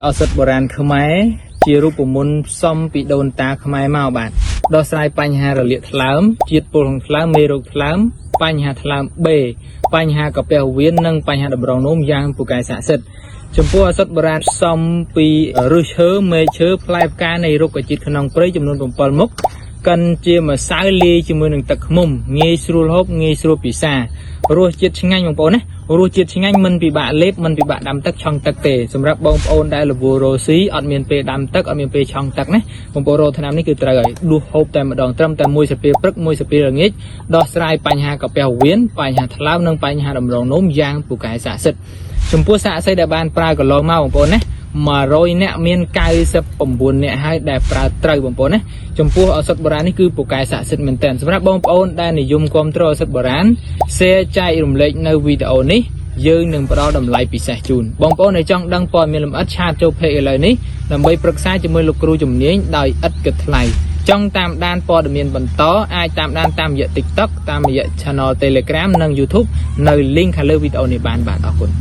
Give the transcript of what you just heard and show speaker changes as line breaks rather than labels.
ឱសថបុរាណខ្មែរជារូបមន្តសំពីដូនតាខ្មែរមកបាទដោះស្រាយបញ្ហារលាកថ្លើមជាតិពុលក្នុងថ្លើមមេរោគថ្លើមបញ្ហាថ្លើមបេបញ្ហាកាពះវៀននិងបញ្ហាតម្រងនោមយ៉ាងពូកែស័ក្តិសិទ្ធិចំពោះឱសថបុរាណសំពីឫសឈើមែកឈើផ្លែផ្កានៃរុក្ខជាតិក្នុងព្រៃចំនួន7មុខកិនជាម្សៅលាយជាមួយនឹងទឹកឃ្មុំងាយស្រួលហូបងាយស្រួលពិសារសជាតិឆ្ងាញ់បងប្អូនណារសជាតិឆ្ងាញ់មិនពិបាកលេបមិនពិបាកដាំទឹកឆុងទឹកទេសម្រាប់បងប្អូនដែលរវល់រស់ស៊ីអត់មានពេលដាំទឹកអត់មានពេលឆុងទឹកណាបងប្អូនរកថ្នាំនេះគឺត្រូវហើយដួសហូបតែម្ដងត្រឹមតែមួយសាពេលព្រឹកមួយសាពេលល្ងាចដោះស្រាយបញ្ហាកាពះវៀនបញ្ហាថ្លើមនិងបញ្ហាតម្រងនោមយ៉ាងពូកែស័ក្តិសិទ្ធិចំពោះសាកសីដែលបានប្រើកន្លងមកបងប្អូនណា100នាក់មាន99នាក់ហើយដែលប្រើត្រូវបងប្អូនណាចំពោះឱសថបុរាណនេះគឺពូកែស័ក្តិសិទ្ធិមែនទែនសម្រាប់បងប្អូនដែលនិយមគាំទ្រឱសថបុរាណ share ចែករំលែកនៅវីដេអូនេះយើងនឹងផ្ដល់តម្លៃពិសេសជូនបងប្អូនដែលចង់ដឹងព័ត៌មានលម្អិតឆាតចូល page ឥឡូវនេះដើម្បីប្រឹក្សាជាមួយលោកគ្រូជំនាញដោយឥតគិតថ្លៃចង់តាមដានព័ត៌មានបន្តអាចតាមដានតាមរយៈ TikTok តាមរយៈ Channel Telegram និង YouTube នៅ link ខាងលើវីដេអូនេះបានបាទអរគុណ